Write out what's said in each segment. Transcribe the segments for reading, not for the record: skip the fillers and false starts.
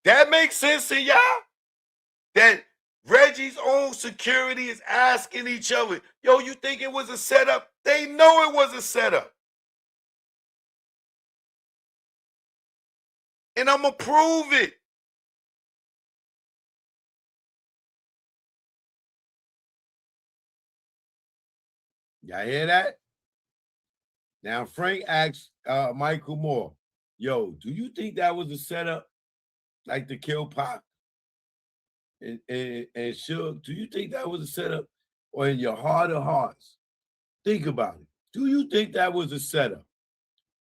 That makes sense to y'all? That Reggie's own security is asking each other, yo, you think it was a setup? They know it was a setup. And I'm going to prove it. Y'all hear that? Now, Frank asked Michael Moore, yo, do you think that was a setup, like to kill Pac? And Suge, do you think that was a setup? Or in your heart of hearts, think about it. Do you think that was a setup?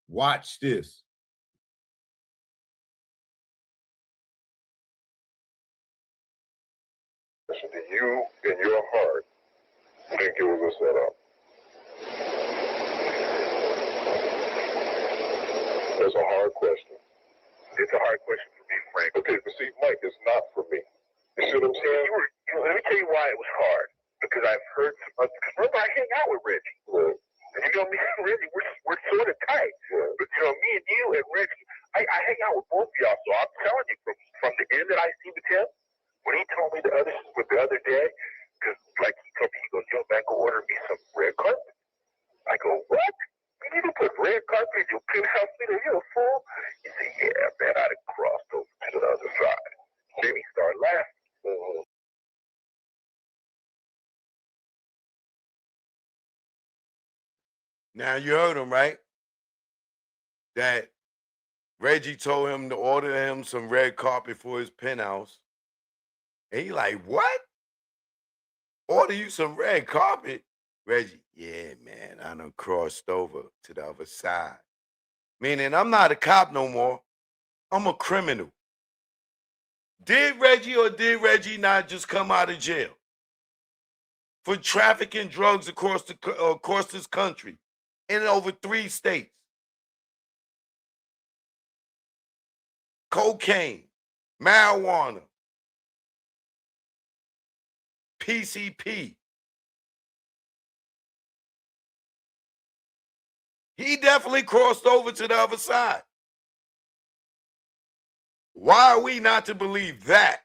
Watch this. Do you, in your heart, think it was a setup? That's a hard question. It's a hard question for me, Frank. Okay, but see, Mike, it's not for me. You see what I'm saying? Let me tell you why it was hard. Because I've heard some other, remember I hang out with Reggie. Right. And you know, me and Reggie, we're sort of tight. Right. But you know, me and you and Reggie, I hang out with both of y'all. So I'm telling you, from the end that I see with him, when he told me the other day, because like he told me, he goes, yo, man, go order me some red carpet. I go, what? You need to put red carpet in your penthouse suite? Are you a fool? He said, yeah, man, I'd have crossed over to the other side. Then he started laughing. Now you heard him, right? That Reggie told him to order him some red carpet for his penthouse. And he like, what? Order you some red carpet? Reggie, yeah, man, I done crossed over to the other side. Meaning I'm not a cop no more. I'm a criminal. Did Reggie or did Reggie not just come out of jail for trafficking drugs across this country in over 3 states? Cocaine, marijuana, PCP. He definitely crossed over to the other side. Why are we not to believe that?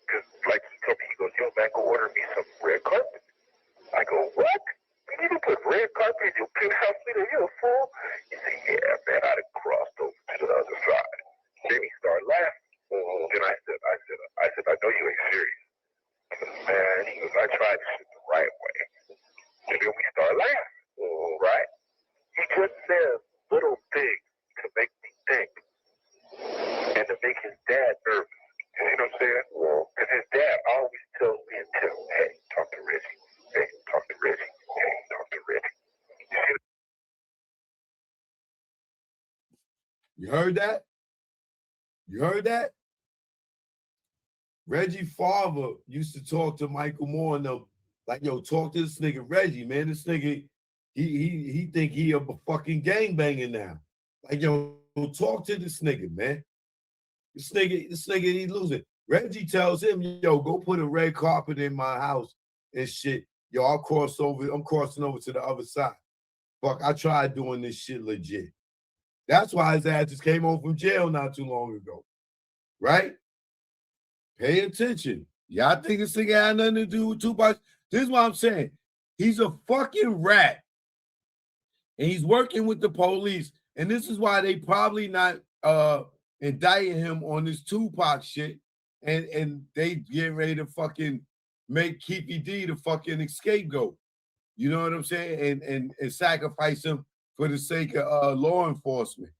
Because like he told me, he goes, yo, man, go order me some red carpet. I go, what? You need to put red carpet in your penthouse suite? Are you a fool? He said, yeah, man, I'd have crossed over to the other side. Then he started laughing. Then I said, I know you ain't serious. Man, he goes, I tried this shit the right way. And then we started laughing, right? He just says little things to make me think and to make his dad nervous. You know what I'm saying? Because his dad always tells me and tells me, hey, talk to Reggie. Hey, talk to Reggie. Hey, talk to Reggie. You heard that? You heard that? Reggie father used to talk to Michael Moore and them, like, yo, talk to this nigga Reggie, man. This nigga, he think he a fucking gangbanger now. Like, yo, talk to this nigga, man. This nigga, he losing. Reggie tells him, yo, go put a red carpet in my house and shit. Yo, I'm crossing over to the other side. Fuck, I tried doing this shit legit. That's why his ass just came home from jail not too long ago. Right? Pay attention. Y'all think this nigga had nothing to do with 2PAC'S? This is what I'm saying. He's a fucking rat. And he's working with the police. And this is why they probably not indicting him on this 2PAC shit. And they getting ready to fucking make Keefy D the fucking scapegoat. You know what I'm saying? And sacrifice him for the sake of law enforcement.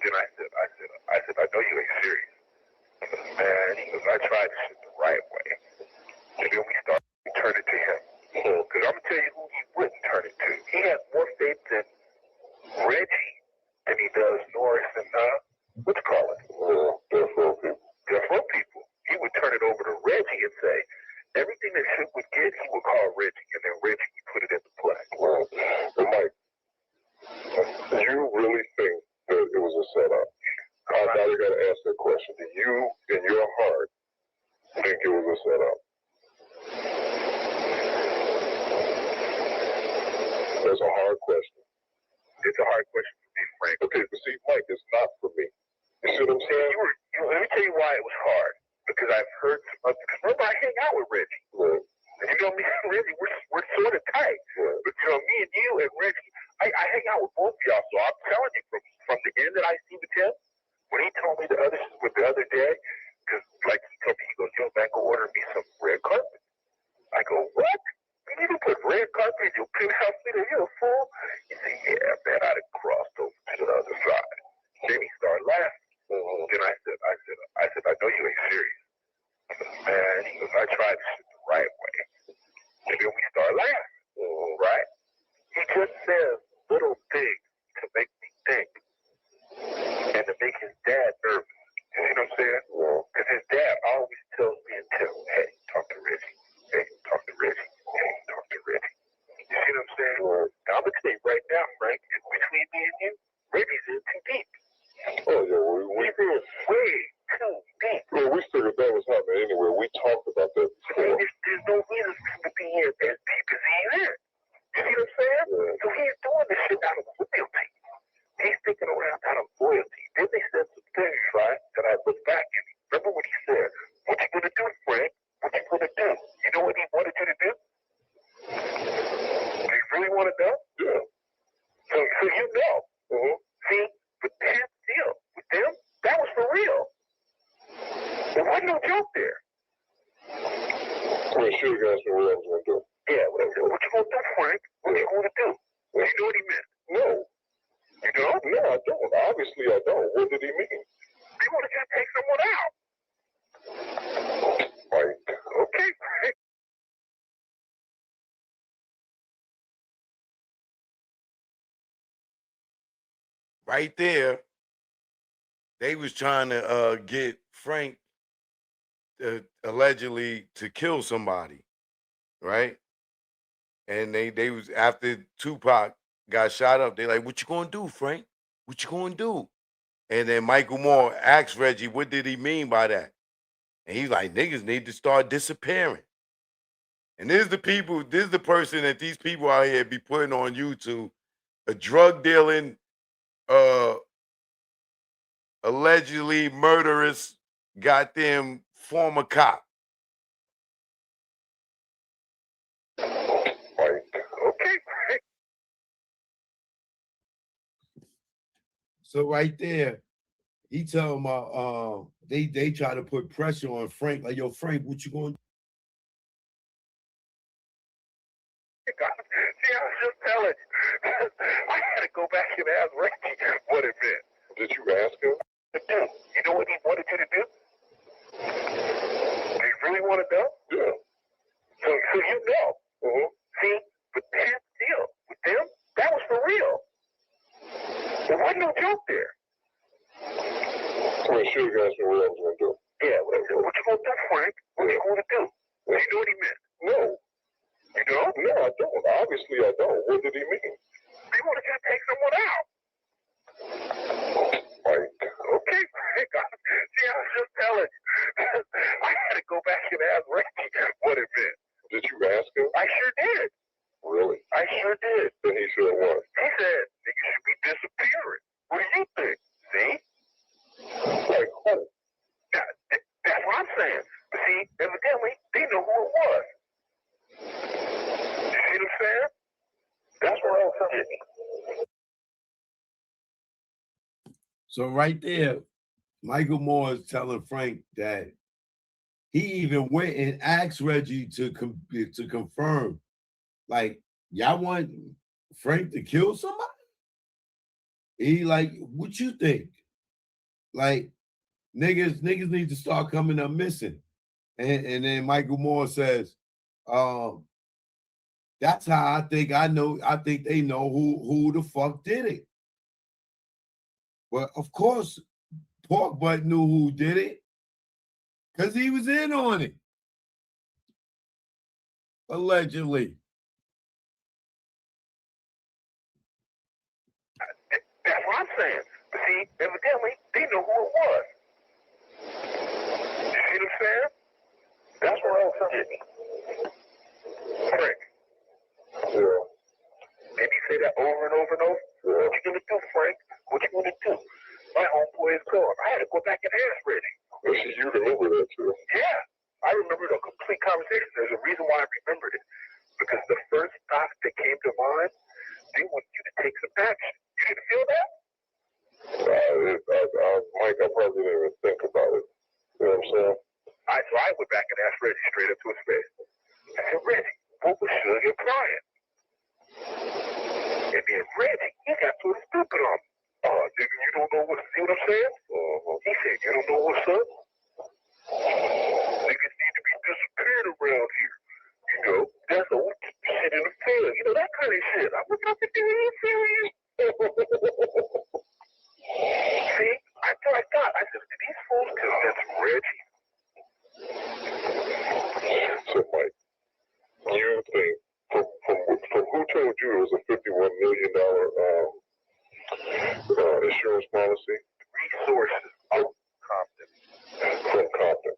Then I said, I know you ain't serious. Man, he goes, I tried this shit the right way. And then we started to turn it to him. Because I'm going to tell you who he wouldn't turn it to. He has more faith in Reggie than he does Norris and, what you call it? Death Row people. Death Row people. He would turn it over to Reggie and say, everything that shit would get, he would call Reggie, and then Reggie would put it into play. Well, Mike, do you really think that it set up. Now you got to ask that question. Do you, in your heart, think it was a setup? That's a hard question. It's a hard question for me, Frank. Okay, but see, Mike, it's not for me. You see what I'm saying? Let me tell you why it was hard. Because I've heard some other, remember I hang out with Reggie. Right. And you know me and Reggie, we're sort of tight. Right. But you know, me and you and Reggie, I hang out with both of y'all. So I'm telling you, from the end that I see with him, when he told me the other day, because like he told me, he goes, yo, man, go order me some red carpet. I go, what? You need to put red carpet in your penthouse suite? You're a fool? He said, yeah, man, I'd have crossed over to the other side. Then he started laughing. Then I said, I know you ain't serious. Man, he goes, I tried this shit the right way. And then we start laughing, right? He just says little things to make me think and to make his dad nervous. You see what I'm saying? Because his dad always tells me and tells me, hey, talk to Reggie. Hey, talk to Reggie. Hey, talk to Reggie. You see what I'm saying? Now, I'm going to tell you right now, Frank, between me and you, Reggie's in too deep. Oh, yeah, he's in way too deep. Well, we figured that was happening anyway. We talked about that before. There's no reason for him to be in as deep as he is. You see what I'm saying? Yeah. So he's doing this shit out of loyalty. He's sticking around out of loyalty. Then they said some things, right, that I look back and remember what he said. What you gonna do, Frank? What you gonna do? You know what he wanted you to do? Do you really want to know? Yeah. So you know. See, but that deal with them, that was for real. There wasn't no joke there. Well, sure, you guys know what I was gonna do. Yeah, what you gonna do, Frank? What you gonna do? You know what he meant? No. You don't? No, I don't. Obviously, I don't. What did he mean? He wanted you to take someone out. Mike. Okay, Frank. Right there, they was trying to get Frank allegedly to kill somebody, right? And they was after Tupac got shot up. They like, what you gonna do, Frank? What you gonna do? And then Michael Moore asked Reggie, what did he mean by that? And he's like, niggas need to start disappearing. And this is the person that these people out here be putting on YouTube, a drug dealing, allegedly murderous, goddamn former cop. Okay. So right there, he tell him they try to put pressure on Frank, like, yo, Frank, what you gonna do? See, I was just telling you. I had to go back and ask Reggie what it meant. Did you ask him? You know what he wanted you to do? Do you really want to know? Yeah. So you know. See, but that deal with them, that was for real. There wasn't no joke there. Well, sure, you guys know what I was going to do. Yeah, what you going to do, Frank? What you going to do? You know what he meant? No. You don't? No, I don't. Obviously, I don't. What did he mean? He wanted you to take someone out. Mike. Okay, Frank. See, I was just telling you. I had to go back and ask Reggie what it meant. Did you ask him? I sure did. Really? I sure did. Then he said what? He said, niggas should be disappearing. What do you think? See? Like who? That's what I'm saying. See, evidently, they know who it was. You see what I'm saying? That's what I'm saying. So right there, Michael Moore is telling Frank that he even went and asked Reggie to confirm, like, y'all want Frank to kill somebody? He like, what you think? Like, niggas need to start coming up missing. And then Michael Moore says, that's how I think they know who the fuck did it. But of course, Pork Butt knew who did it because he was in on it. Allegedly. That's what I'm saying. See, evidently, they know who it was. You see what I'm saying? That's what I was getting. Frank. Yeah. Maybe say that over and over and over. Yeah. What you gonna do, Frank? What you gonna do? My homeboy is gone. I had to go back and ask Reggie. Well, see, you remember that too. Yeah. I remembered a complete conversation. There's a reason why I remembered it. Because the first thought that came to mind, they want you to take some action. You didn't feel that? Mike, I probably didn't even think about it. You know what I'm saying? So I went back and asked Reggie straight up to his face. I said, Reggie, what was Sugar crying? And then Reggie, he got sort of stupid on me. Oh, nigga, you don't know what, see what I'm saying? He said, you don't know what's up? Niggas need to be disappeared around here. You know, that's old shit in the field. You know, that kind of shit. I was talking to you serious. See, I thought, I said, did these fools convince Reggie? So, Mike, you think, from who told you it was a $51 million insurance policy? Resources out Compton. From Compton.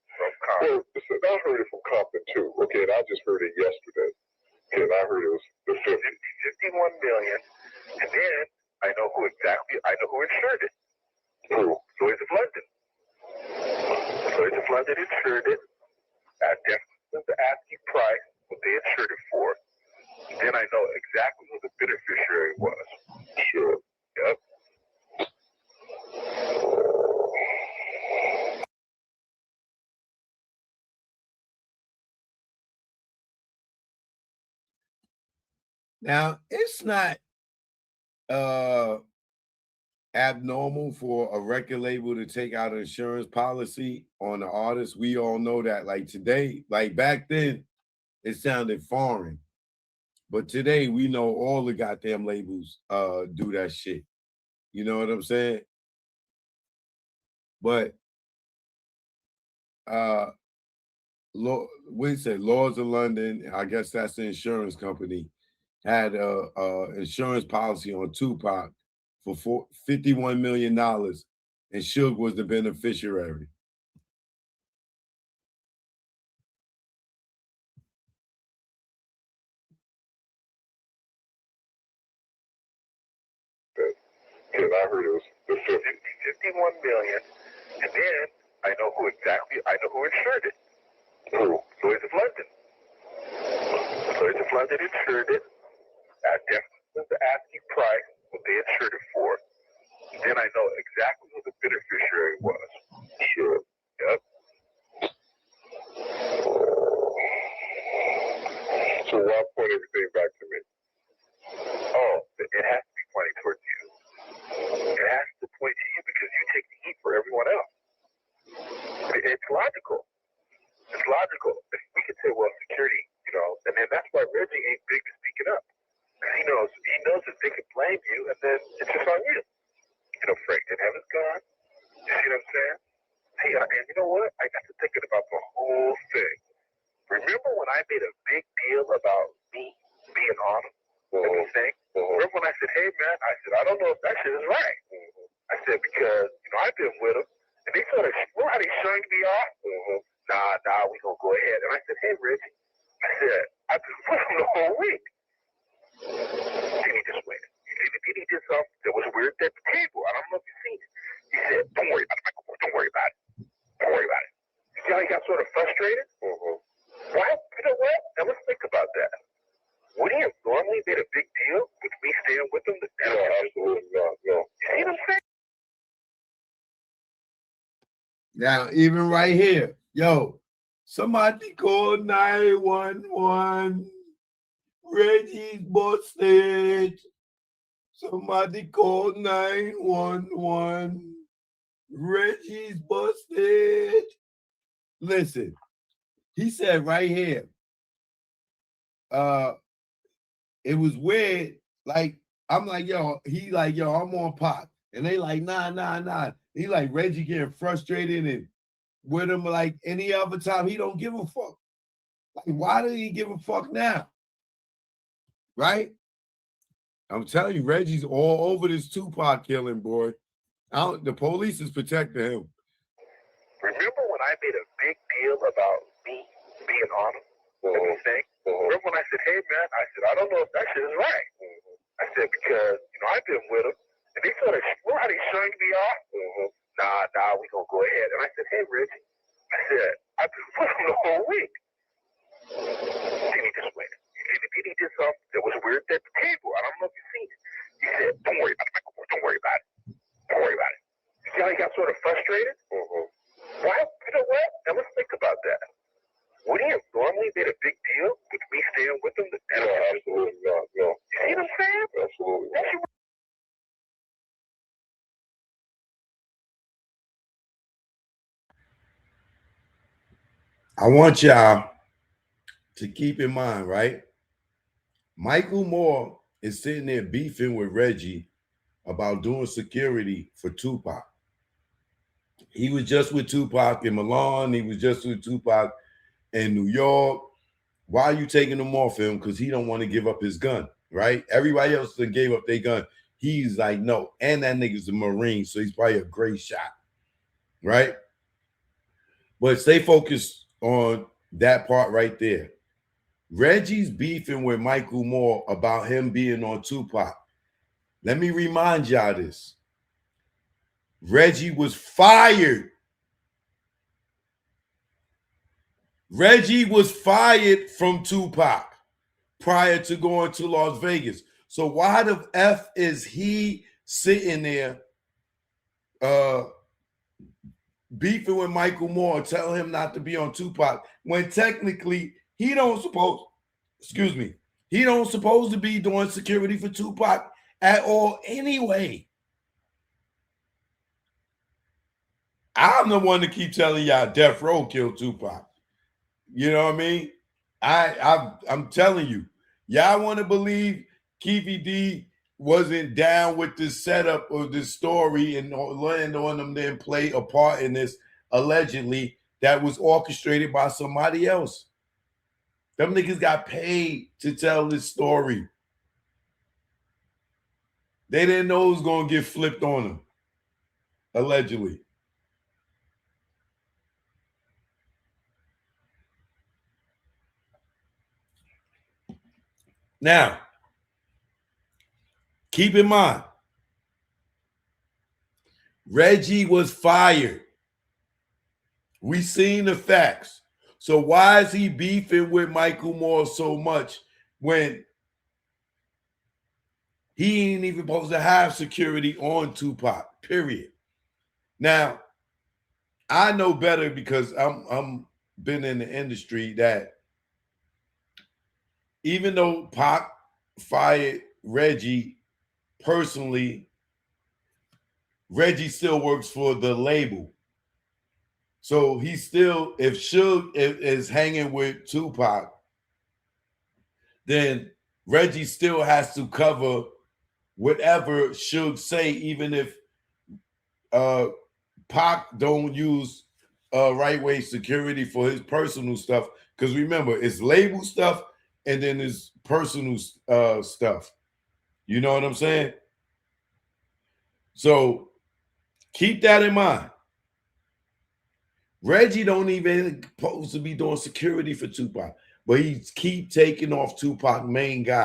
Well, listen, I heard it from Compton too. Okay, and I just heard it yesterday. Okay, and I heard it was the 51 million. And then I know who insured it. Who? Lloyd's of London. Lloyd's of London insured it. At definitely the asking price, what they insured it for. Then I know exactly who the beneficiary was. Sure. Yep. Now, it's not abnormal for a record label to take out an insurance policy on an artist. We all know that. Like today, like back then, it sounded foreign. But today, we know all the goddamn labels do that shit. You know what I'm saying? But we say Lords of London, I guess that's the insurance company, had a insurance policy on Tupac for $51 million, and Suge was the beneficiary. And I heard it was the 51 million, and then I know who insured it. Who? Lloyd's of London. Lloyd's of London insured it. At definitely the asking price, what they insured it for. Then I know exactly who the beneficiary was. Sure. Yep. So why point everything back to me? Oh, it has to be pointing towards you. It has to point to you because you take the heat for everyone else. It's logical. It's logical. We could say, well, security, you know, and then that's why Reggie ain't big to speaking up. He knows that they can blame you, and then it's just on you. You know, Frank didn't have his gun. You see what I'm saying? Hey, and you know what? I got to thinking about the whole thing. Remember when I made a big deal about me being on everything? Remember when I said, hey, man, I said, I don't know if that shit is right. I said, because, you know, I've been with them, and they sort of, you know how they shunned me off? Nah, we gonna go ahead. And I said, hey, Reggie, I said, I've been with them the whole week. Then he just went. Then he did something that was weird at the table. I don't know if you've seen it. He said, don't worry about it, Michael. Don't worry about it. Don't worry about it. You see how he got sort of frustrated? Why? You know what? Now let's think about that. Would he have normally made a big deal with me staying with him? No, absolutely not. No. You see what I'm saying? Now, even right here, yo, somebody call 911. Reggie's busted. Somebody call 911. Reggie's busted. Listen, he said right here, it was weird. Like, I'm like, yo, he like, yo, I'm on pop. And they like, nah. He like Reggie getting frustrated and with him like any other time, he don't give a fuck. Like, why does he give a fuck now? Right? I'm telling you, Reggie's all over this Tupac killing, boy. The police is protecting him. Remember when I made a big deal about me being on him? Everything? Remember when I said, hey, man, I said, I don't know if that shit is right. I said, because, I've been with him, and they sort of, how they showing me off? Nah, we gonna go ahead. And I said, hey, Reggie, I said, I've been with him the whole week. Then he just went. Then he did something that was weird at the table. I don't know if you've seen it. He said, don't worry about it, Michael. Don't worry about it. Don't worry about it. You see how he got sort of frustrated? Why? You know what? Now let's think about that. Would he have normally made a big deal with me staying with him? No, absolutely not. No. You see what I'm saying? Absolutely. I want y'all to keep in mind, right? Michael Moore is sitting there beefing with Reggie about doing security for Tupac. He was just with Tupac in Milan. He was just with Tupac in New York. Why are you taking him off him? Because he don't want to give up his gun, right? Everybody else that gave up their gun. He's like, no. And that nigga's a Marine, so he's probably a great shot, right? But stay focused on that part right there. Reggie's beefing with Michael Moore about him being on Tupac. Let me remind y'all this. Reggie was fired. Reggie was fired from Tupac prior to going to Las Vegas. So why the F is he sitting there beefing with Michael Moore, telling him not to be on Tupac, when technically he don't supposed to be doing security for Tupac at all anyway. I'm the one to keep telling y'all Death Row killed Tupac. You know what I mean? I'm telling you, y'all want to believe Keefy D wasn't down with this setup of this story and letting on them then play a part in this allegedly that was orchestrated by somebody else. Them niggas got paid to tell this story. They didn't know it was going to get flipped on them, allegedly. Now, keep in mind, Reggie was fired. We seen the facts. So why is he beefing with Michael Moore so much when he ain't even supposed to have security on Tupac, period? Now, I know better because I'm been in the industry that even though Pac fired Reggie personally, Reggie still works for the label. So he still, if Suge is hanging with Tupac, then Reggie still has to cover whatever Suge say, even if Pac don't use right way security for his personal stuff. Because remember, it's label stuff and then it's personal stuff. You know what I'm saying? So keep that in mind. Reggie don't even supposed to be doing security for Tupac, but he keep taking off Tupac main guy.